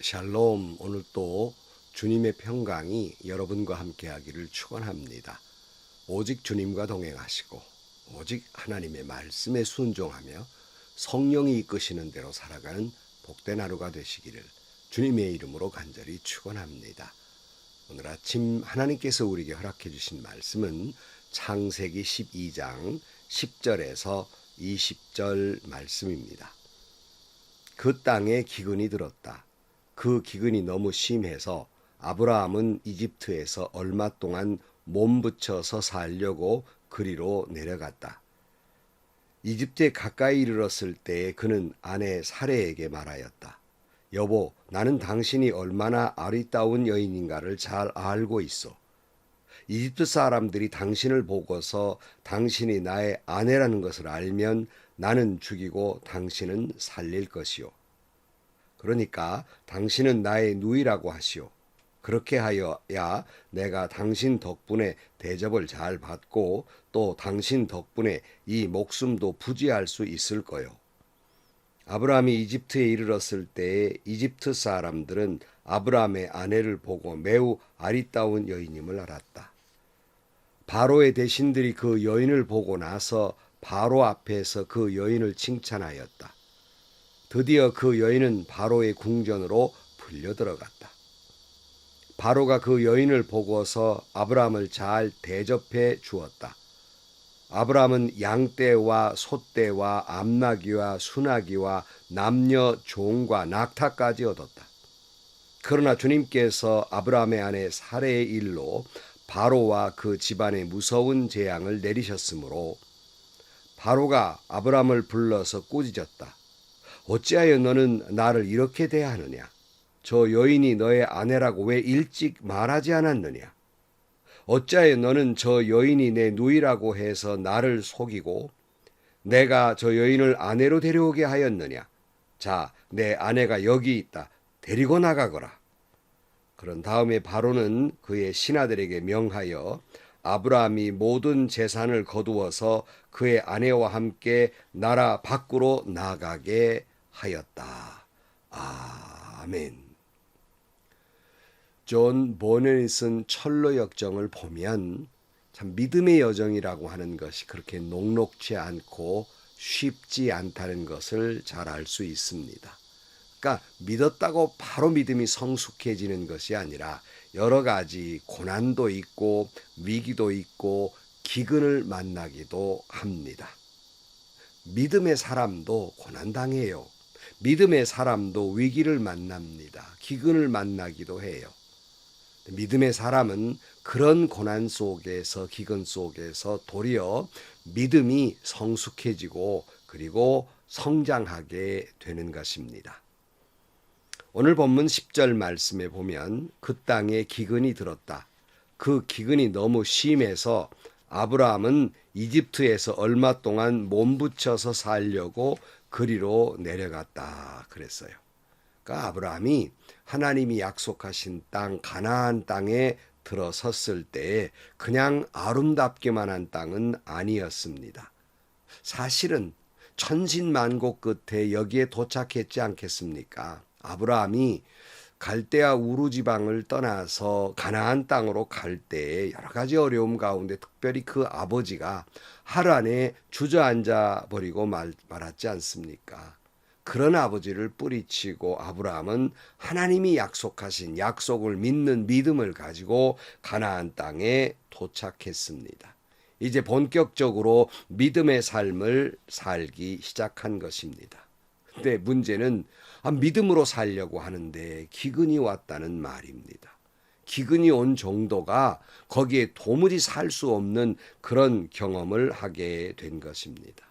샬롬. 오늘 또 주님의 평강이 여러분과 함께 하기를 축원합니다. 오직 주님과 동행하시고 오직 하나님의 말씀에 순종하며 성령이 이끄시는 대로 살아가는 복된 하루가 되시기를 주님의 이름으로 간절히 축원합니다. 오늘 아침 하나님께서 우리에게 허락해 주신 말씀은 창세기 12장 10절에서 20절 말씀입니다. 그 땅에 기근이 들었다. 그 기근이 너무 심해서 아브라함은 이집트에서 얼마 동안 몸부쳐서 살려고 그리로 내려갔다. 이집트에 가까이 이르렀을 때에 그는 아내 사레에게 말하였다. 여보, 나는 당신이 얼마나 아리따운 여인인가를 잘 알고 있어. 이집트 사람들이 당신을 보고서 당신이 나의 아내라는 것을 알면 나는 죽이고 당신은 살릴 것이요. 그러니까 당신은 나의 누이라고 하시오. 그렇게 하여야 내가 당신 덕분에 대접을 잘 받고 또 당신 덕분에 이 목숨도 부지할 수 있을 거요. 아브라함이 이집트에 이르렀을 때에 이집트 사람들은 아브라함의 아내를 보고 매우 아리따운 여인임을 알았다. 바로의 대신들이 그 여인을 보고 나서 바로 앞에서 그 여인을 칭찬하였다. 드디어 그 여인은 바로의 궁전으로 풀려 들어갔다. 바로가 그 여인을 보고서 아브라함을 잘 대접해 주었다. 아브라함은 양떼와 소떼와 암나귀와 순아귀와 남녀 종과 낙타까지 얻었다. 그러나 주님께서 아브라함의 아내 사레의 일로 바로와 그 집안에 무서운 재앙을 내리셨으므로 바로가 아브라함을 불러서 꾸짖었다. 어찌하여 너는 나를 이렇게 대하느냐? 저 여인이 너의 아내라고 왜 일찍 말하지 않았느냐? 어찌하여 너는 저 여인이 내 누이라고 해서 나를 속이고 내가 저 여인을 아내로 데려오게 하였느냐? 자, 내 아내가 여기 있다. 데리고 나가거라. 그런 다음에 바로는 그의 신하들에게 명하여 아브라함이 모든 재산을 거두어서 그의 아내와 함께 나라 밖으로 나가게 하였다. 아멘. 존 보넨이 쓴 철로 역정을 보면 참 믿음의 여정이라고 하는 것이 그렇게 녹록지 않고 쉽지 않다는 것을 잘 알 수 있습니다. 그러니까 믿었다고 바로 믿음이 성숙해지는 것이 아니라 여러 가지 고난도 있고 위기도 있고 기근을 만나기도 합니다. 믿음의 사람도 고난당해요. 믿음의 사람도 위기를 만납니다. 기근을 만나기도 해요. 믿음의 사람은 그런 고난 속에서 기근 속에서 도리어 믿음이 성숙해지고 그리고 성장하게 되는 것입니다. 오늘 본문 10절 말씀에 보면 그 땅에 기근이 들었다. 그 기근이 너무 심해서 아브라함은 이집트에서 얼마 동안 몸부쳐서 살려고 그리로 내려갔다 그랬어요. 그러니까 아브라함이 하나님이 약속하신 땅 가나안 땅에 들어섰을 때에 그냥 아름답기만 한 땅은 아니었습니다. 사실은 천신만고 끝에 여기에 도착했지 않겠습니까? 아브라함이 갈대아 우루 지방을 떠나서 가나안 땅으로 갈 때에 여러 가지 어려움 가운데 특별히 그 아버지가 하란에 주저앉아 버리고 말았지 않습니까? 그런 아버지를 뿌리치고 아브라함은 하나님이 약속하신 약속을 믿는 믿음을 가지고 가나안 땅에 도착했습니다. 이제 본격적으로 믿음의 삶을 살기 시작한 것입니다. 근데 문제는 믿음으로 살려고 하는데 기근이 왔다는 말입니다. 기근이 온 정도가 거기에 도무지 살 수 없는 그런 경험을 하게 된 것입니다.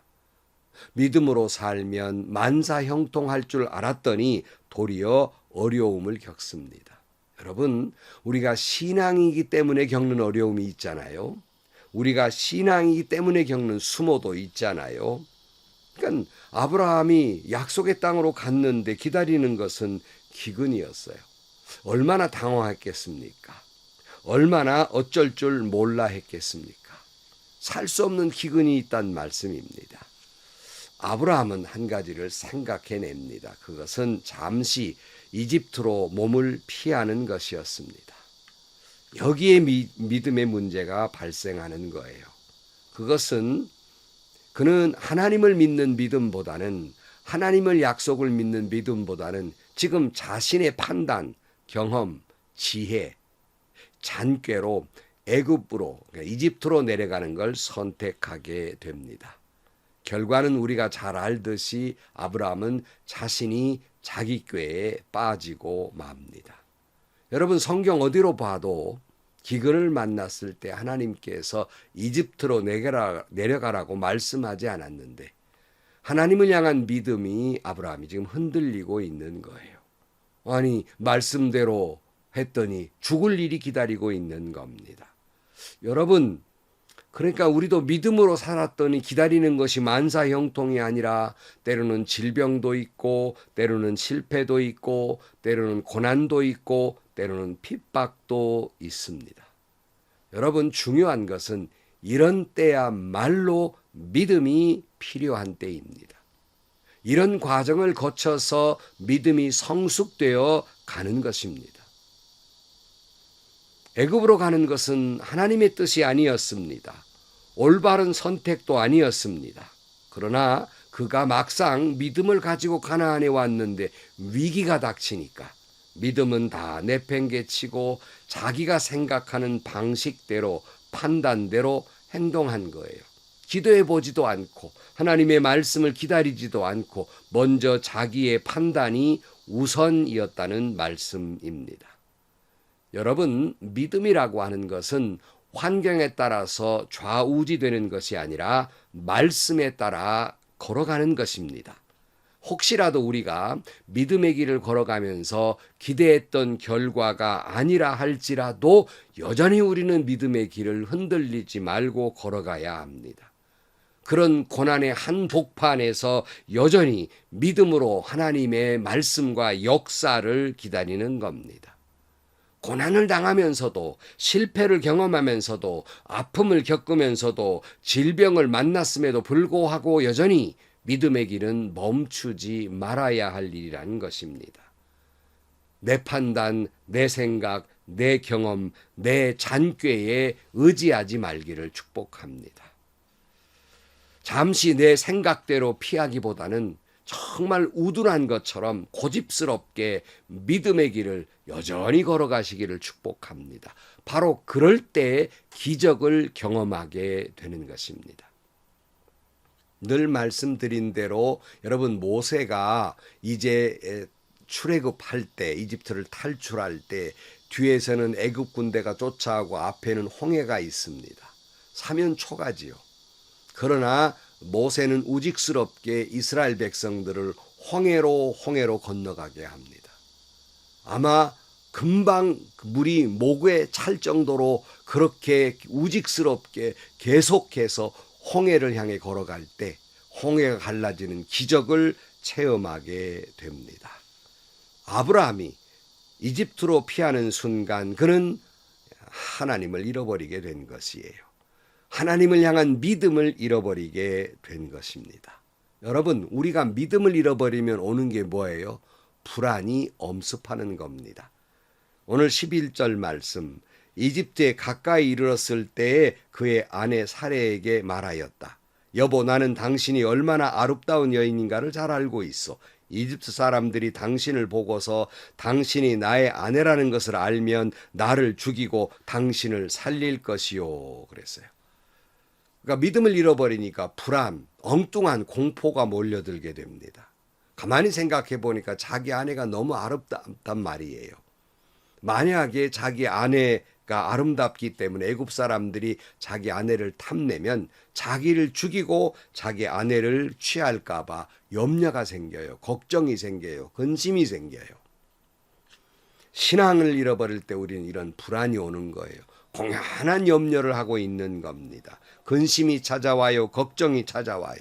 믿음으로 살면 만사형통할 줄 알았더니 도리어 어려움을 겪습니다. 여러분, 우리가 신앙이기 때문에 겪는 어려움이 있잖아요. 우리가 신앙이기 때문에 겪는 수모도 있잖아요. 그러니까 아브라함이 약속의 땅으로 갔는데 기다리는 것은 기근이었어요. 얼마나 당황했겠습니까? 얼마나 어쩔 줄 몰라 했겠습니까? 살 수 없는 기근이 있단 말씀입니다. 아브라함은 한 가지를 생각해냅니다. 그것은 잠시 이집트로 몸을 피하는 것이었습니다. 여기에 믿음의 문제가 발생하는 거예요. 그것은 그는 하나님을 믿는 믿음보다는 하나님을 약속을 믿는 믿음보다는 지금 자신의 판단, 경험, 지혜, 잔꾀로 애굽으로 이집트로 내려가는 걸 선택하게 됩니다. 결과는 우리가 잘 알듯이 아브라함은 자신이 자기 꾀에 빠지고 맙니다. 여러분 성경 어디로 봐도 기근을 만났을 때 하나님께서 이집트로 내려가라고 말씀하지 않았는데 하나님을 향한 믿음이 아브라함이 지금 흔들리고 있는 거예요. 아니 말씀대로 했더니 죽을 일이 기다리고 있는 겁니다. 여러분 그러니까 우리도 믿음으로 살았더니 기다리는 것이 만사형통이 아니라 때로는 질병도 있고 때로는 실패도 있고 때로는 고난도 있고 때로는 핍박도 있습니다. 여러분 중요한 것은 이런 때야말로 믿음이 필요한 때입니다. 이런 과정을 거쳐서 믿음이 성숙되어 가는 것입니다. 애굽으로 가는 것은 하나님의 뜻이 아니었습니다. 올바른 선택도 아니었습니다. 그러나 그가 막상 믿음을 가지고 가나안에 왔는데 위기가 닥치니까 믿음은 다 내팽개치고 자기가 생각하는 방식대로 판단대로 행동한 거예요. 기도해 보지도 않고 하나님의 말씀을 기다리지도 않고 먼저 자기의 판단이 우선이었다는 말씀입니다. 여러분 믿음이라고 하는 것은 환경에 따라서 좌우지되는 것이 아니라 말씀에 따라 걸어가는 것입니다. 혹시라도 우리가 믿음의 길을 걸어가면서 기대했던 결과가 아니라 할지라도 여전히 우리는 믿음의 길을 흔들리지 말고 걸어가야 합니다. 그런 고난의 한복판에서 여전히 믿음으로 하나님의 말씀과 역사를 기다리는 겁니다. 고난을 당하면서도 실패를 경험하면서도 아픔을 겪으면서도 질병을 만났음에도 불구하고 여전히 믿음의 길은 멈추지 말아야 할 일이라는 것입니다. 내 판단, 내 생각, 내 경험, 내 잔꾀에 의지하지 말기를 축복합니다. 잠시 내 생각대로 피하기보다는 정말 우둔한 것처럼 고집스럽게 믿음의 길을 여전히 걸어가시기를 축복합니다. 바로 그럴 때 기적을 경험하게 되는 것입니다. 늘 말씀드린 대로 여러분 모세가 이제 출애굽할 때 이집트를 탈출할 때 뒤에서는 애굽 군대가 쫓아오고 앞에는 홍해가 있습니다. 사면초가지요. 그러나 모세는 우직스럽게 이스라엘 백성들을 홍해로 건너가게 합니다. 아마 금방 물이 목에 찰 정도로 그렇게 우직스럽게 계속해서 홍해를 향해 걸어갈 때 홍해가 갈라지는 기적을 체험하게 됩니다. 아브라함이 이집트로 피하는 순간 그는 하나님을 잃어버리게 된 것이에요. 하나님을 향한 믿음을 잃어버리게 된 것입니다. 여러분, 우리가 믿음을 잃어버리면 오는 게 뭐예요? 불안이 엄습하는 겁니다. 오늘 11절 말씀, 이집트에 가까이 이르렀을 때에 그의 아내 사레에게 말하였다. 여보, 나는 당신이 얼마나 아름다운 여인인가를 잘 알고 있어. 이집트 사람들이 당신을 보고서 당신이 나의 아내라는 것을 알면 나를 죽이고 당신을 살릴 것이요. 그랬어요. 그러니까 믿음을 잃어버리니까 불안, 엉뚱한 공포가 몰려들게 됩니다. 가만히 생각해 보니까 자기 아내가 너무 아름답단 말이에요. 만약에 자기 아내가 아름답기 때문에 애굽 사람들이 자기 아내를 탐내면 자기를 죽이고 자기 아내를 취할까 봐 염려가 생겨요. 걱정이 생겨요. 근심이 생겨요. 신앙을 잃어버릴 때 우리는 이런 불안이 오는 거예요. 공연한 염려를 하고 있는 겁니다. 근심이 찾아와요. 걱정이 찾아와요.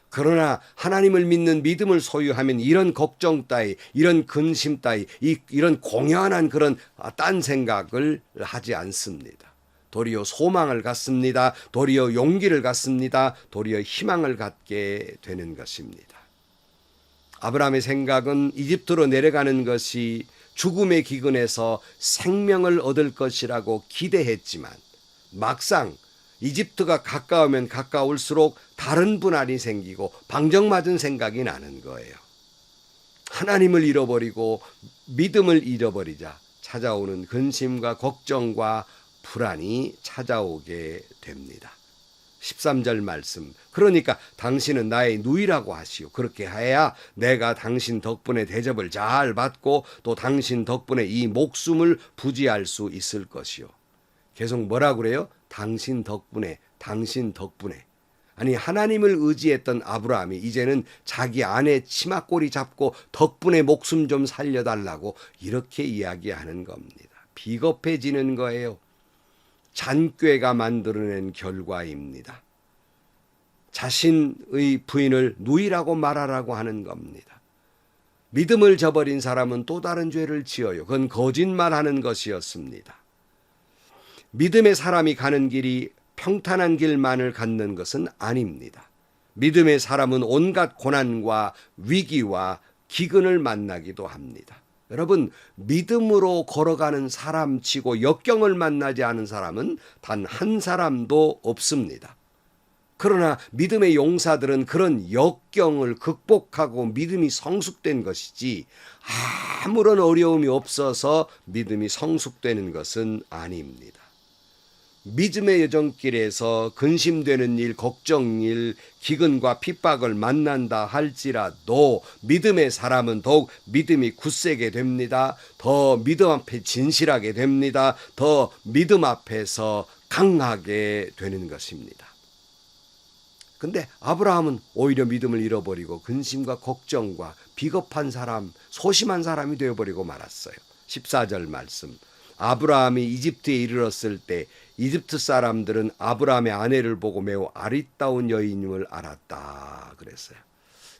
그러나 하나님을 믿는 믿음을 소유하면 이런 걱정 따위, 이런 근심 따위, 이런 공연한 그런 딴 생각을 하지 않습니다. 도리어 소망을 갖습니다. 도리어 용기를 갖습니다. 도리어 희망을 갖게 되는 것입니다. 아브라함의 생각은 이집트로 내려가는 것이 죽음의 기근에서 생명을 얻을 것이라고 기대했지만 막상 이집트가 가까우면 가까울수록 다른 분할이 생기고 방정맞은 생각이 나는 거예요. 하나님을 잃어버리고 믿음을 잃어버리자 찾아오는 근심과 걱정과 불안이 찾아오게 됩니다. 13절 말씀. 그러니까 당신은 나의 누이라고 하시오. 그렇게 해야 내가 당신 덕분에 대접을 잘 받고 또 당신 덕분에 이 목숨을 부지할 수 있을 것이오. 계속 뭐라 그래요? 당신 덕분에, 당신 덕분에. 아니, 하나님을 의지했던 아브라함이 이제는 자기 아내 치마꼬리 잡고 덕분에 목숨 좀 살려달라고 이렇게 이야기하는 겁니다. 비겁해지는 거예요. 잔꾀가 만들어낸 결과입니다. 자신의 부인을 누이라고 말하라고 하는 겁니다. 믿음을 저버린 사람은 또 다른 죄를 지어요. 그건 거짓말하는 것이었습니다. 믿음의 사람이 가는 길이 평탄한 길만을 갖는 것은 아닙니다. 믿음의 사람은 온갖 고난과 위기와 기근을 만나기도 합니다. 여러분, 믿음으로 걸어가는 사람치고 역경을 만나지 않은 사람은 단 한 사람도 없습니다. 그러나 믿음의 용사들은 그런 역경을 극복하고 믿음이 성숙된 것이지 아무런 어려움이 없어서 믿음이 성숙되는 것은 아닙니다. 믿음의 여정길에서 근심되는 일, 걱정일, 기근과 핍박을 만난다 할지라도 믿음의 사람은 더욱 믿음이 굳세게 됩니다. 더 믿음 앞에 진실하게 됩니다. 더 믿음 앞에서 강하게 되는 것입니다. 근데 아브라함은 오히려 믿음을 잃어버리고 근심과 걱정과 비겁한 사람, 소심한 사람이 되어버리고 말았어요. 14절 말씀. 아브라함이 이집트에 이르렀을 때 이집트 사람들은 아브라함의 아내를 보고 매우 아리따운 여인임을 알았다 그랬어요.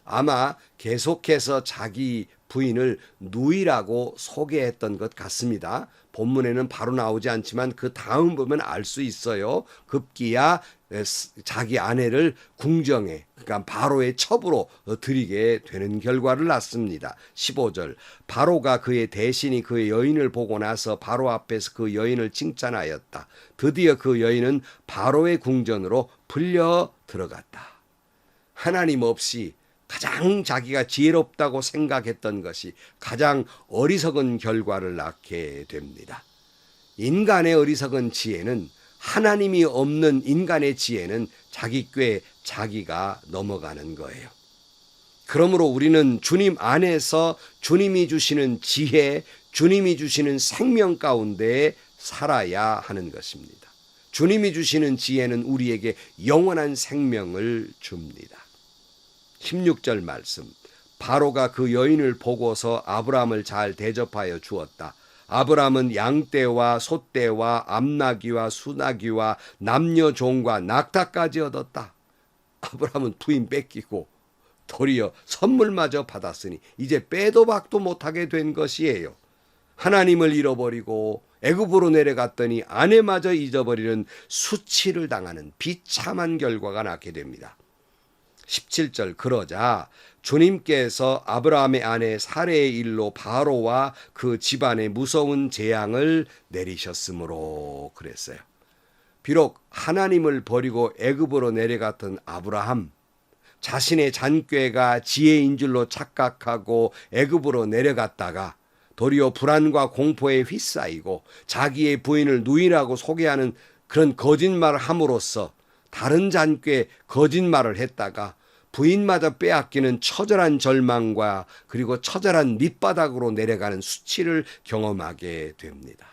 아마 계속해서 자기 부인을 누이라고 소개했던 것 같습니다. 본문에는 바로 나오지 않지만 그 다음 보면 알 수 있어요. 급기야 자기 아내를 궁정에, 그러니까 바로의 첩으로 드리게 되는 결과를 낳습니다. 15절. 바로가 그의 대신이 그의 여인을 보고 나서 바로 앞에서 그 여인을 칭찬하였다. 드디어 그 여인은 바로의 궁전으로 불려 들어갔다. 하나님 없이 가장 자기가 지혜롭다고 생각했던 것이 가장 어리석은 결과를 낳게 됩니다. 인간의 어리석은 지혜는, 하나님이 없는 인간의 지혜는 자기 꾀 자기가 넘어가는 거예요. 그러므로 우리는 주님 안에서 주님이 주시는 지혜, 주님이 주시는 생명 가운데 살아야 하는 것입니다. 주님이 주시는 지혜는 우리에게 영원한 생명을 줍니다. 16절 말씀. 바로가 그 여인을 보고서 아브라함을 잘 대접하여 주었다. 아브라함은 양떼와 소떼와 암나귀와 수나귀와 남녀 종과 낙타까지 얻었다. 아브라함은 부인 뺏기고 도리어 선물마저 받았으니 이제 빼도 박도 못하게 된 것이에요. 하나님을 잃어버리고 애굽으로 내려갔더니 아내마저 잊어버리는 수치를 당하는 비참한 결과가 낳게 됩니다. 17절. 그러자 주님께서 아브라함의 아내 사레의 일로 바로와 그 집안에 무서운 재앙을 내리셨으므로 그랬어요. 비록 하나님을 버리고 애굽으로 내려갔던 아브라함, 자신의 잔꾀가 지혜인 줄로 착각하고 애굽으로 내려갔다가 도리어 불안과 공포에 휩싸이고 자기의 부인을 누이라고 소개하는 그런 거짓말을 함으로써 다른 잔꾀 거짓말을 했다가 부인마저 빼앗기는 처절한 절망과 그리고 처절한 밑바닥으로 내려가는 수치를 경험하게 됩니다.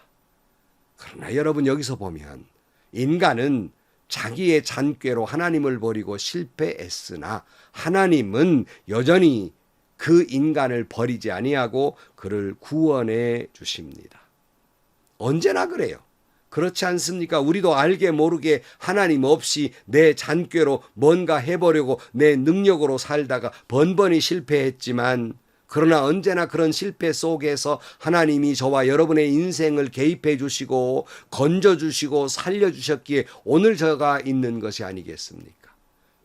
그러나 여러분, 여기서 보면 인간은 자기의 잔꾀로 하나님을 버리고 실패했으나 하나님은 여전히 그 인간을 버리지 아니하고 그를 구원해 주십니다. 언제나 그래요. 그렇지 않습니까? 우리도 알게 모르게 하나님 없이 내 잔꾀로 뭔가 해보려고 내 능력으로 살다가 번번이 실패했지만, 그러나 언제나 그런 실패 속에서 하나님이 저와 여러분의 인생을 개입해 주시고 건져 주시고 살려 주셨기에 오늘 저가 있는 것이 아니겠습니까?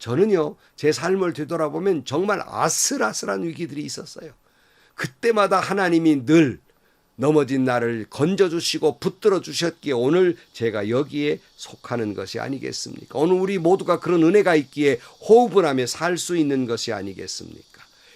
저는요, 제 삶을 되돌아보면 정말 아슬아슬한 위기들이 있었어요. 그때마다 하나님이 늘 넘어진 나를 건져주시고 붙들어 주셨기에 오늘 제가 여기에 속하는 것이 아니겠습니까? 오늘 우리 모두가 그런 은혜가 있기에 호흡을 하며 살 수 있는 것이 아니겠습니까?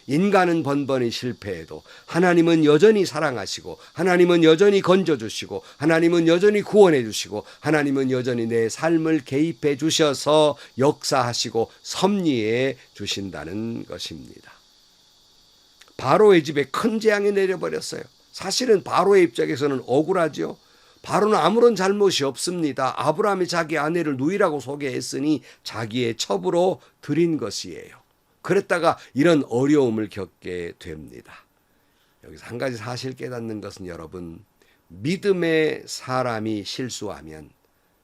인간은 번번이 실패해도 하나님은 여전히 사랑하시고 하나님은 여전히 건져주시고 하나님은 여전히 구원해 주시고 하나님은 여전히 내 삶을 개입해 주셔서 역사하시고 섭리해 주신다는 것입니다. 바로의 집에 큰 재앙이 내려버렸어요. 사실은 바로의 입장에서는 억울하죠. 바로는 아무런 잘못이 없습니다. 아브라함이 자기 아내를 누이라고 소개했으니 자기의 첩으로 드린 것이에요. 그랬다가 이런 어려움을 겪게 됩니다. 여기서 한 가지 사실 깨닫는 것은 여러분, 믿음의 사람이 실수하면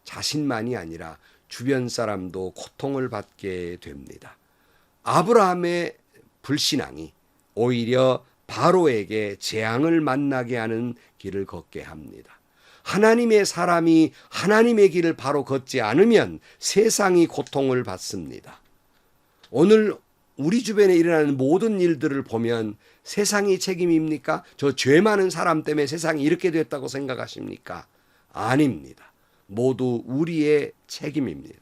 자신만이 아니라 주변 사람도 고통을 받게 됩니다. 아브라함의 불신앙이 오히려 바로에게 재앙을 만나게 하는 길을 걷게 합니다. 하나님의 사람이 하나님의 길을 바로 걷지 않으면 세상이 고통을 받습니다. 오늘 우리 주변에 일어나는 모든 일들을 보면 세상이 책임입니까? 저 죄 많은 사람 때문에 세상이 이렇게 됐다고 생각하십니까? 아닙니다. 모두 우리의 책임입니다.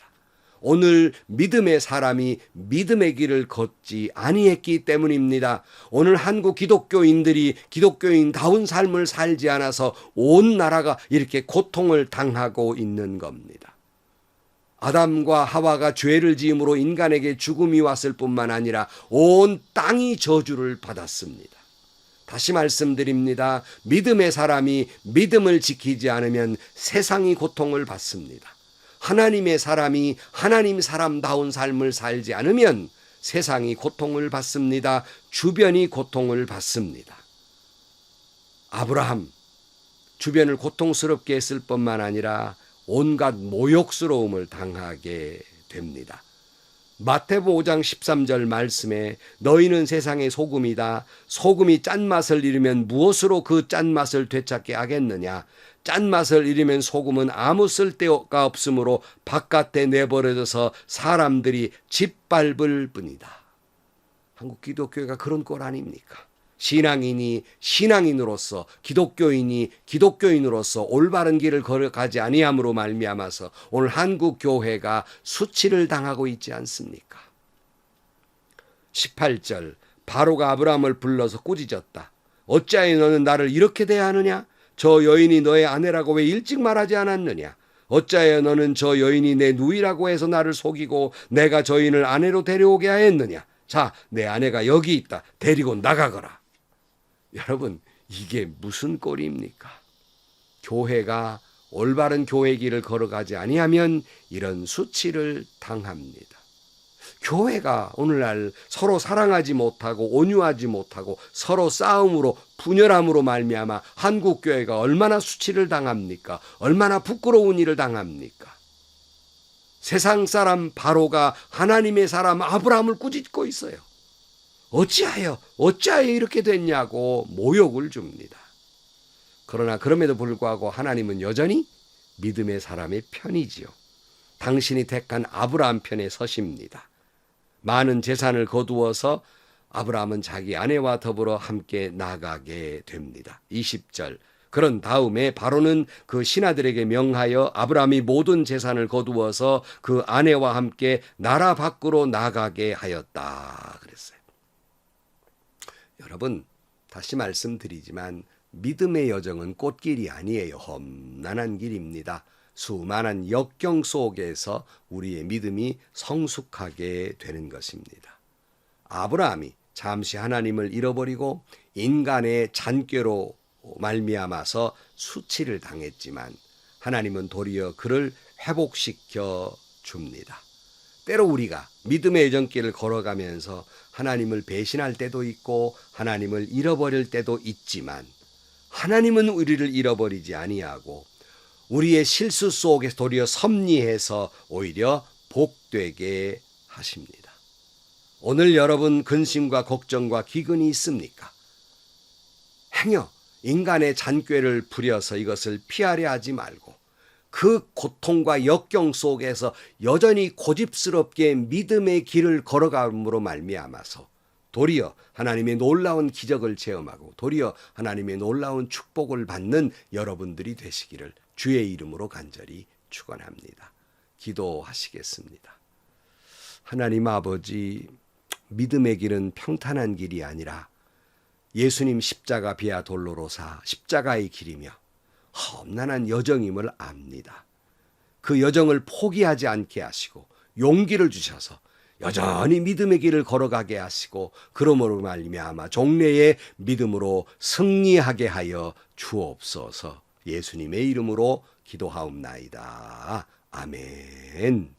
오늘 믿음의 사람이 믿음의 길을 걷지 아니했기 때문입니다. 오늘 한국 기독교인들이 기독교인다운 삶을 살지 않아서 온 나라가 이렇게 고통을 당하고 있는 겁니다. 아담과 하와가 죄를 지음으로 인간에게 죽음이 왔을 뿐만 아니라 온 땅이 저주를 받았습니다. 다시 말씀드립니다. 믿음의 사람이 믿음을 지키지 않으면 세상이 고통을 받습니다. 하나님의 사람이 하나님 사람다운 삶을 살지 않으면 세상이 고통을 받습니다. 주변이 고통을 받습니다. 아브라함, 주변을 고통스럽게 했을 뿐만 아니라 온갖 모욕스러움을 당하게 됩니다. 마태복음 5장 13절 말씀에 너희는 세상의 소금이다. 소금이 짠맛을 잃으면 무엇으로 그 짠맛을 되찾게 하겠느냐. 짠맛을 잃으면 소금은 아무 쓸데가 없으므로 바깥에 내버려져서 사람들이 짓밟을 뿐이다. 한국 기독교회가 그런 꼴 아닙니까? 신앙인이 신앙인으로서 기독교인이 기독교인으로서 올바른 길을 걸어가지 아니함으로 말미암아서 오늘 한국 교회가 수치를 당하고 있지 않습니까? 18절 바로가 아브라함을 불러서 꾸짖었다. 어찌하여 너는 나를 이렇게 대하느냐? 저 여인이 너의 아내라고 왜 일찍 말하지 않았느냐? 어찌하여 너는 저 여인이 내 누이라고 해서 나를 속이고 내가 저 여인을 아내로 데려오게 하였느냐? 자, 내 아내가 여기 있다. 데리고 나가거라. 여러분, 이게 무슨 꼴입니까? 교회가 올바른 교회 길을 걸어가지 아니하면 이런 수치를 당합니다. 교회가 오늘날 서로 사랑하지 못하고 온유하지 못하고 서로 싸움으로 분열함으로 말미암아 한국 교회가 얼마나 수치를 당합니까? 얼마나 부끄러운 일을 당합니까? 세상 사람 바로가 하나님의 사람 아브라함을 꾸짖고 있어요. 어찌하여 이렇게 됐냐고 모욕을 줍니다. 그러나 그럼에도 불구하고 하나님은 여전히 믿음의 사람의 편이지요. 당신이 택한 아브라함 편에 서십니다. 많은 재산을 거두어서 아브라함은 자기 아내와 더불어 함께 나가게 됩니다. 20절 그런 다음에 바로는 그 신하들에게 명하여 아브라함이 모든 재산을 거두어서 그 아내와 함께 나라 밖으로 나가게 하였다 그랬어요. 여러분, 다시 말씀드리지만 믿음의 여정은 꽃길이 아니에요. 험난한 길입니다. 수많은 역경 속에서 우리의 믿음이 성숙하게 되는 것입니다. 아브라함이 잠시 하나님을 잃어버리고 인간의 잔꾀로 말미암아서 수치를 당했지만 하나님은 도리어 그를 회복시켜 줍니다. 때로 우리가 믿음의 여정길을 걸어가면서 하나님을 배신할 때도 있고 하나님을 잃어버릴 때도 있지만 하나님은 우리를 잃어버리지 아니하고 우리의 실수 속에서 도리어 섭리해서 오히려 복되게 하십니다. 오늘 여러분 근심과 걱정과 기근이 있습니까? 행여 인간의 잔꾀를 부려서 이것을 피하려 하지 말고 그 고통과 역경 속에서 여전히 고집스럽게 믿음의 길을 걸어감으로 말미암아서 도리어 하나님의 놀라운 기적을 체험하고 도리어 하나님의 놀라운 축복을 받는 여러분들이 되시기를 주의 이름으로 간절히 축원합니다. 기도하시겠습니다. 하나님 아버지, 믿음의 길은 평탄한 길이 아니라 예수님 십자가 비아 돌로로사 십자가의 길이며 험난한 여정임을 압니다. 그 여정을 포기하지 않게 하시고 용기를 주셔서 여전히 믿음의 길을 걸어가게 하시고 그러므로 말미암아 종래의 믿음으로 승리하게 하여 주옵소서. 예수님의 이름으로 기도하옵나이다. 아멘.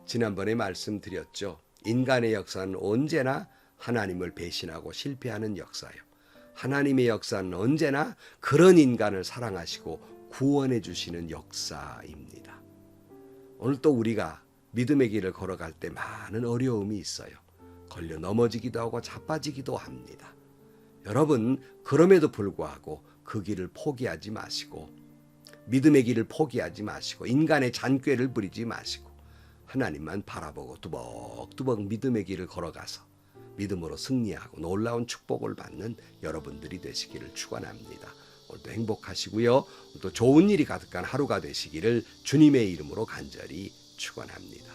지난번에 말씀드렸죠. 인간의 역사는 언제나 하나님을 배신하고 실패하는 역사요. 하나님의 역사는 언제나 그런 인간을 사랑하시고 구원해 주시는 역사입니다. 오늘 또 우리가 믿음의 길을 걸어갈 때 많은 어려움이 있어요. 걸려 넘어지기도 하고 자빠지기도 합니다. 여러분, 그럼에도 불구하고 그 길을 포기하지 마시고 믿음의 길을 포기하지 마시고 인간의 잔꾀를 부리지 마시고 하나님만 바라보고 두벅두벅 믿음의 길을 걸어가서 믿음으로 승리하고 놀라운 축복을 받는 여러분들이 되시기를 축원합니다. 오늘도 행복하시고요. 또 좋은 일이 가득한 하루가 되시기를 주님의 이름으로 간절히 축원합니다.